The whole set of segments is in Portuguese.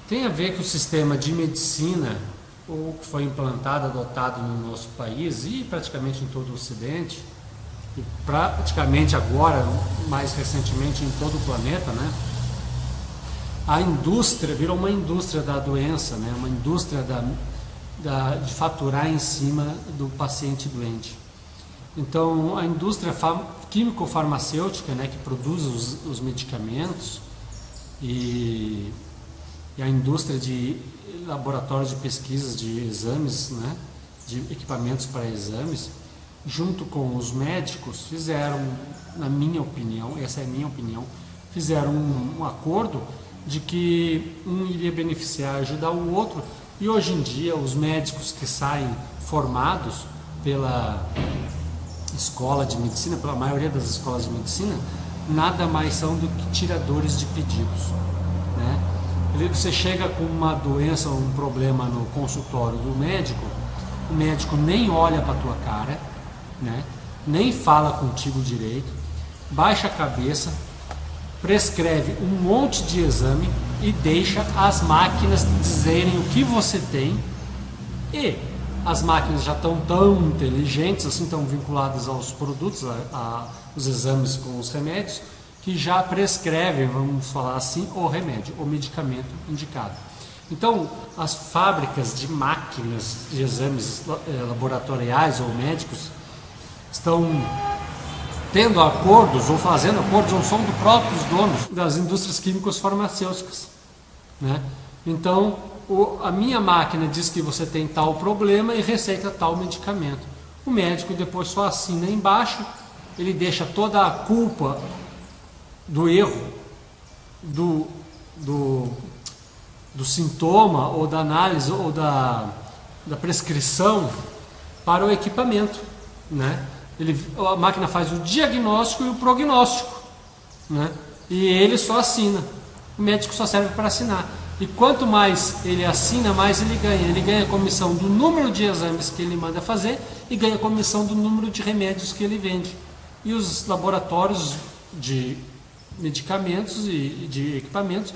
Tem a ver que o sistema de medicina, o que foi implantado, adotado no nosso país e praticamente em todo o Ocidente, e praticamente agora, mais recentemente em todo o planeta, né? A indústria virou uma indústria da doença, né? Uma indústria de faturar em cima do paciente doente. Então, a indústria químico-farmacêutica, né, que produz os medicamentos, e a indústria de laboratórios de pesquisas de exames, né, de equipamentos para exames, junto com os médicos, fizeram, na minha opinião, essa é a minha opinião, fizeram um acordo de que um iria beneficiar, ajudar o outro, e hoje em dia os médicos que saem formados pela escola de medicina, pela maioria das escolas de medicina, nada mais são do que tiradores de pedidos, né? Você chega com uma doença ou um problema no consultório do médico, o médico nem olha para a tua cara, né? Nem fala contigo direito, baixa a cabeça, prescreve um monte de exame e deixa as máquinas dizerem o que você tem, e as máquinas já estão tão inteligentes, assim, estão vinculadas aos produtos, os exames com os remédios, que já prescrevem, vamos falar assim, o remédio, o medicamento indicado. Então, as fábricas de máquinas de exames laboratoriais ou médicos estão tendo acordos ou fazendo acordos, ou são dos próprios donos das indústrias químicas farmacêuticas, né? Então, a minha máquina diz que você tem tal problema e receita tal medicamento. O médico depois só assina embaixo, ele deixa toda a culpa do erro, do sintoma, ou da análise, ou da prescrição para o equipamento, né? A máquina faz o diagnóstico e o prognóstico, né? E ele só assina. O médico só serve para assinar. E quanto mais ele assina, mais ele ganha. Ele ganha comissão do número de exames que ele manda fazer e ganha comissão do número de remédios que ele vende. E os laboratórios de medicamentos e de equipamentos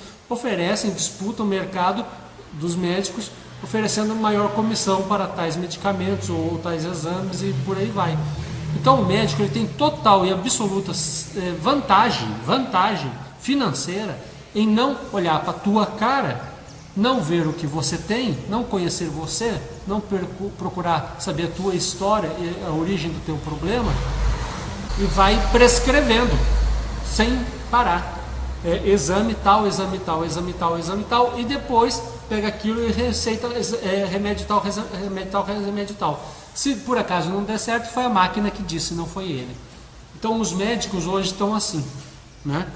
disputam o mercado dos médicos, oferecendo maior comissão para tais medicamentos ou tais exames e por aí vai. Então o médico ele tem total e absoluta vantagem financeira em não olhar para a tua cara, não ver o que você tem, não conhecer você, não procurar saber a tua história e a origem do teu problema, e vai prescrevendo sem parar. Exame tal, exame tal, exame tal, exame tal, e depois pega aquilo e receita remédio tal, remédio tal, remédio tal. Se por acaso não der certo, foi a máquina que disse, não foi ele. Então os médicos hoje estão assim, né?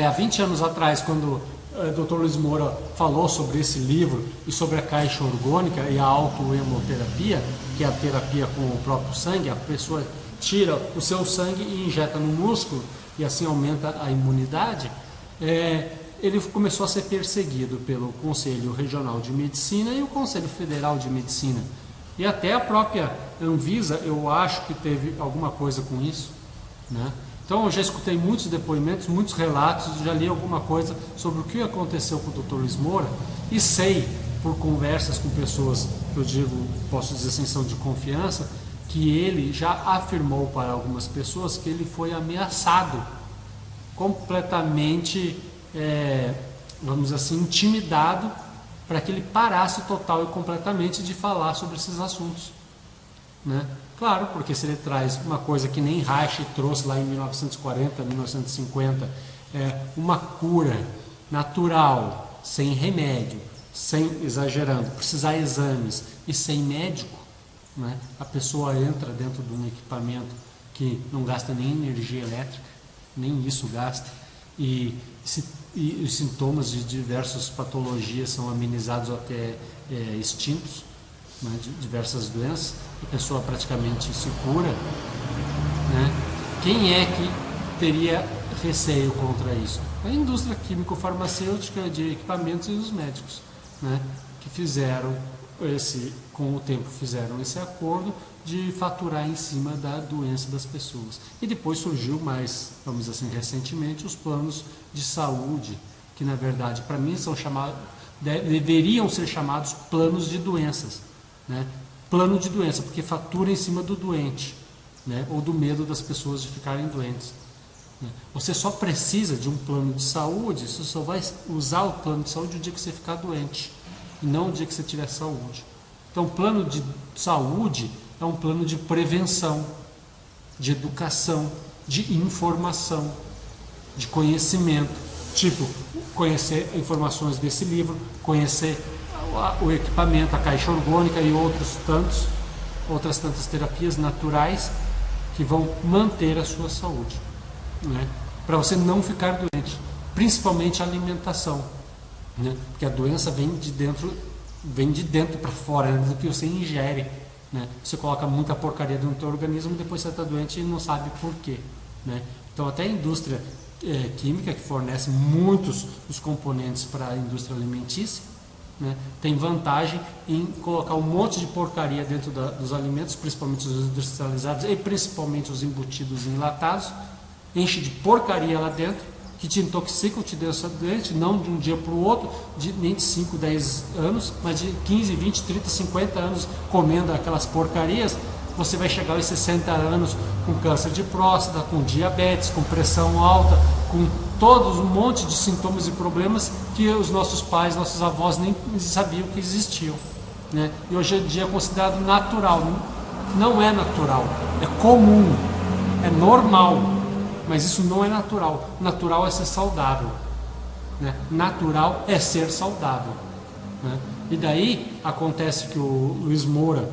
Há 20 anos atrás, quando o Dr. Luiz Moura falou sobre esse livro e sobre a caixa orgânica e a autohemoterapia, que é a terapia com o próprio sangue, a pessoa tira o seu sangue e injeta no músculo e assim aumenta a imunidade, ele começou a ser perseguido pelo Conselho Regional de Medicina e o Conselho Federal de Medicina. E até a própria Anvisa, eu acho que teve alguma coisa com isso, né? Então eu já escutei muitos depoimentos, muitos relatos, já li alguma coisa sobre o que aconteceu com o Dr. Luiz Moura e sei, por conversas com pessoas que eu digo, posso dizer assim, são de confiança, que ele já afirmou para algumas pessoas que ele foi ameaçado, completamente, vamos dizer assim, intimidado, para que ele parasse total e completamente de falar sobre esses assuntos, né? Claro, porque se ele traz uma coisa que nem Reich trouxe lá em 1940, 1950, uma cura natural, sem remédio, sem exagerando, precisar de exames e sem médico, né? A pessoa entra dentro de um equipamento que não gasta nem energia elétrica, nem isso gasta, e os sintomas de diversas patologias são amenizados ou até extintos, né, de diversas doenças, a pessoa praticamente se cura, né? Quem é que teria receio contra isso? A indústria químico-farmacêutica de equipamentos e os médicos, né, que fizeram com o tempo fizeram esse acordo de faturar em cima da doença das pessoas. E depois surgiu mais, vamos dizer assim, recentemente, os planos de saúde, que na verdade para mim são chamados, deveriam ser chamados planos de doenças, né? Plano de doença, porque fatura em cima do doente, né? Ou do medo das pessoas de ficarem doentes, né? Você só precisa de um plano de saúde, você só vai usar o plano de saúde o dia que você ficar doente, e não o dia que você tiver saúde. Então, plano de saúde é um plano de prevenção, de educação, de informação, de conhecimento. Tipo, conhecer informações desse livro, conhecer o equipamento, a caixa orgânica e outras tantas terapias naturais que vão manter a sua saúde, né? Para você não ficar doente, principalmente a alimentação, né? Porque a doença vem de dentro para fora, né? Do que você ingere, né? Você coloca muita porcaria dentro do teu organismo e depois você está doente e não sabe por quê, né? Então até a indústria química, que fornece muitos dos componentes para a indústria alimentícia, né, tem vantagem em colocar um monte de porcaria dentro dos alimentos, principalmente os industrializados e principalmente os embutidos enlatados, enche de porcaria lá dentro, que te intoxicam, te deixam doente, não de um dia para o outro, nem de 5, 10 anos, mas de 15, 20, 30, 50 anos comendo aquelas porcarias. Você vai chegar aos 60 anos com câncer de próstata, com diabetes, com pressão alta, com todos um monte de sintomas e problemas que os nossos pais, nossos avós nem sabiam que existiam, né? E hoje em dia é considerado natural. Não é natural, é comum, é normal, mas isso não é natural. Natural é ser saudável, né? Natural é ser saudável, né? E daí acontece que o Luiz Moura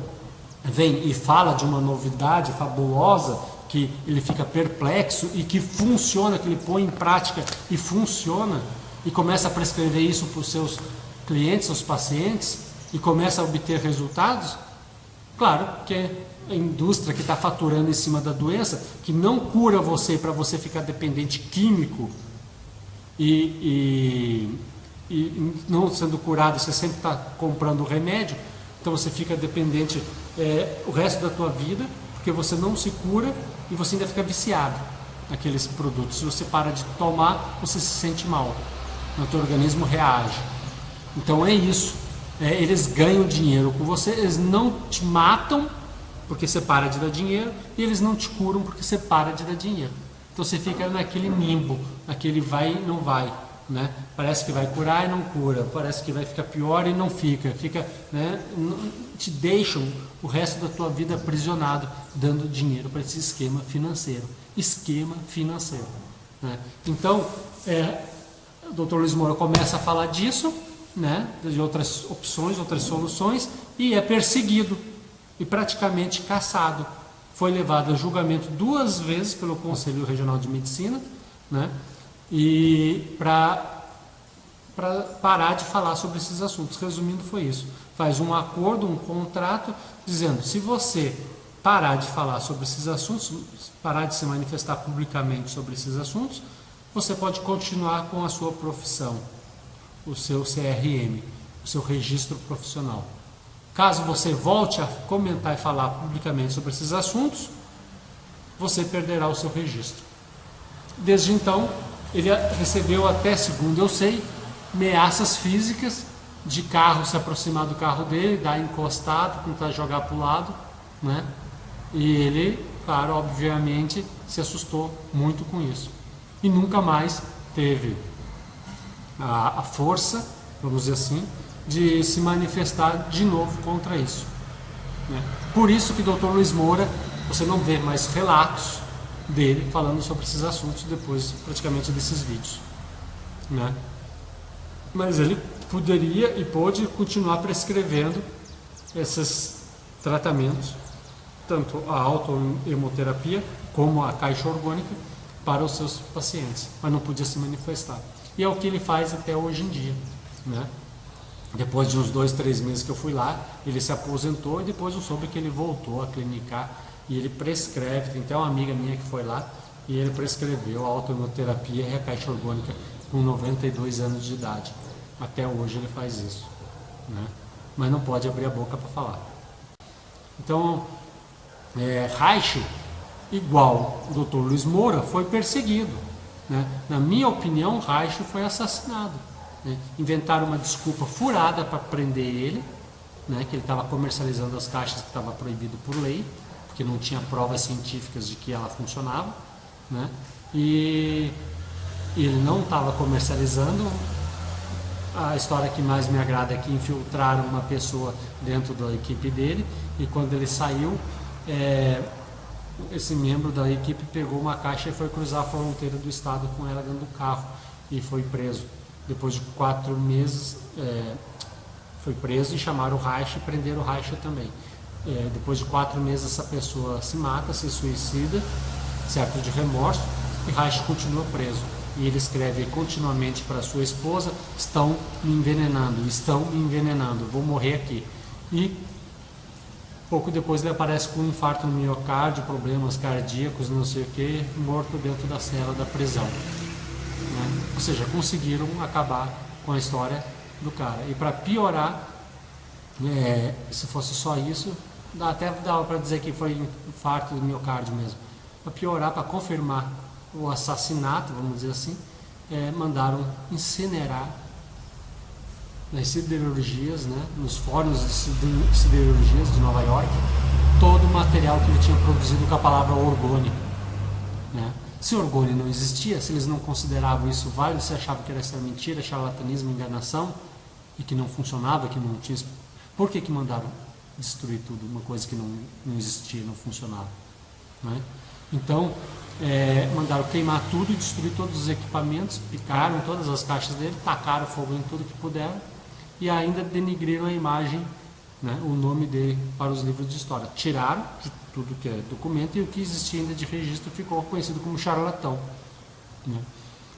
vem e fala de uma novidade fabulosa, que ele fica perplexo e que funciona, que ele põe em prática e funciona, e começa a prescrever isso para os seus clientes, seus pacientes, e começa a obter resultados. Claro que a indústria que está faturando em cima da doença, que não cura você para você ficar dependente químico e não sendo curado, você sempre está comprando remédio, então você fica dependente o resto da tua vida, porque você não se cura e você ainda fica viciado naqueles produtos. Se você para de tomar, você se sente mal, o teu organismo reage. Então é isso, eles ganham dinheiro com você, eles não te matam porque você para de dar dinheiro, e eles não te curam porque você para de dar dinheiro. Então você fica naquele limbo, naquele vai e não vai, né? Parece que vai curar e não cura, parece que vai ficar pior e não fica, né? Te deixam o resto da tua vida aprisionado, dando dinheiro para esse esquema financeiro, né? Então, o Dr. Luiz Moura começa a falar disso, né? De outras opções, outras soluções, e é perseguido e praticamente caçado. Foi levado a julgamento 2 vezes pelo Conselho Regional de Medicina, né? E para parar de falar sobre esses assuntos. Resumindo, foi isso. Faz um acordo, um contrato, dizendo: se você parar de falar sobre esses assuntos, parar de se manifestar publicamente sobre esses assuntos, você pode continuar com a sua profissão, o seu CRM, o seu registro profissional. Caso você volte a comentar e falar publicamente sobre esses assuntos, você perderá o seu registro. Desde então, ele recebeu até, segundo eu sei, ameaças físicas de carro se aproximar do carro dele, dar encostado, tentar jogar para o lado, né? E ele, claro, obviamente, se assustou muito com isso. E nunca mais teve a força, vamos dizer assim, de se manifestar de novo contra isso, né? Por isso que o Dr. Luiz Moura, você não vê mais relatos dele falando sobre esses assuntos depois praticamente desses vídeos, né? Mas ele poderia e pôde continuar prescrevendo esses tratamentos, tanto a autohemoterapia como a caixa orgânica, para os seus pacientes, mas não podia se manifestar. E é o que ele faz até hoje em dia, né? Depois de uns 2, 3 meses que eu fui lá, ele se aposentou e depois eu soube que ele voltou a clinicar e ele prescreve. Tem até uma amiga minha que foi lá e ele prescreveu a autohemoterapia e a caixa orgânica com 92 anos de idade. Até hoje ele faz isso, né? Mas não pode abrir a boca para falar. Então, Reich, igual o Dr. Luiz Moura, foi perseguido. né? Na minha opinião, Reich foi assassinado. Né? Inventaram uma desculpa furada para prender ele, né? Que ele estava comercializando as caixas que estava proibido por lei, porque não tinha provas científicas de que ela funcionava, né? E ele não estava comercializando. A história que mais me agrada é que infiltraram uma pessoa dentro da equipe dele, e quando ele saiu, esse membro da equipe pegou uma caixa e foi cruzar a fronteira do estado com ela dentro do carro e foi preso. Depois de 4 meses, foi preso e chamaram o Reich e prenderam o Reich também. Depois de 4 meses, essa pessoa se mata, se suicida, certo de remorso, e Reich continua preso. E ele escreve continuamente para sua esposa: estão me envenenando, vou morrer aqui. E pouco depois ele aparece com um infarto no miocárdio, problemas cardíacos, não sei o que, morto dentro da cela da prisão. Né? Ou seja, conseguiram acabar com a história do cara. E para piorar, se fosse só isso, até dava para dizer que foi infarto do miocárdio mesmo. Para piorar, para confirmar o assassinato, vamos dizer assim, mandaram incinerar nas siderurgias, né, nos fornos de siderurgias de Nova York, todo o material que ele tinha produzido com a palavra orgônio. Né? Se orgônio não existia, se eles não consideravam isso válido, se achavam que era essa mentira, charlatanismo, enganação, e que não funcionava, que não tinha... Por que mandaram destruir tudo, uma coisa que não existia, não funcionava? Né? Então, mandaram queimar tudo e destruir todos os equipamentos, picaram todas as caixas dele, tacaram fogo em tudo que puderam e ainda denigriram a imagem, né, o nome dele para os livros de história. Tiraram de tudo que é documento e o que existia ainda de registro ficou conhecido como charlatão. Né?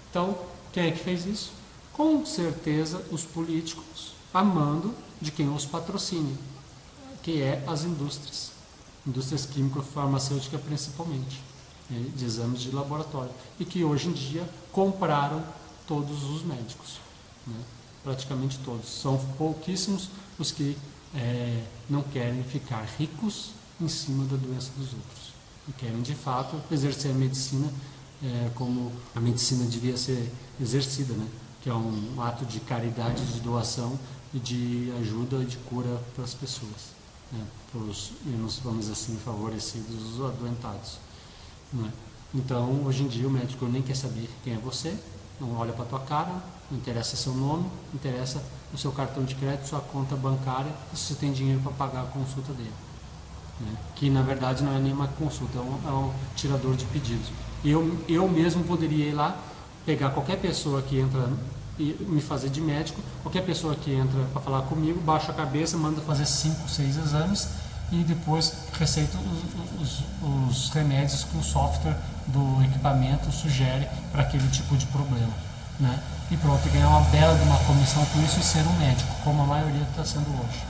Então, quem é que fez isso? Com certeza os políticos, a mando de quem os patrocina, que é as indústrias químico-farmacêuticas principalmente, de exames de laboratório, e que hoje em dia compraram todos os médicos, né? Praticamente todos. São pouquíssimos os que não querem ficar ricos em cima da doença dos outros, e querem de fato exercer a medicina como a medicina devia ser exercida, né? Que é um ato de caridade, de doação e de ajuda e de cura para as pessoas, né? Para os menos, vamos dizer assim, favorecidos, os adoentados. Né? Então, hoje em dia, o médico nem quer saber quem é você, não olha para a tua cara, não interessa seu nome, interessa o seu cartão de crédito, sua conta bancária, e se você tem dinheiro para pagar a consulta dele. Né? Que, na verdade, não é nenhuma consulta, é um tirador de pedidos. Eu mesmo poderia ir lá, pegar qualquer pessoa que entra e me fazer de médico, qualquer pessoa que entra para falar comigo, baixa a cabeça, manda fazer 5, 6 exames e depois receita os remédios que o software do equipamento sugere para aquele tipo de problema. Né? E pronto, ganhar uma bela de uma comissão com isso e ser um médico, como a maioria está sendo hoje.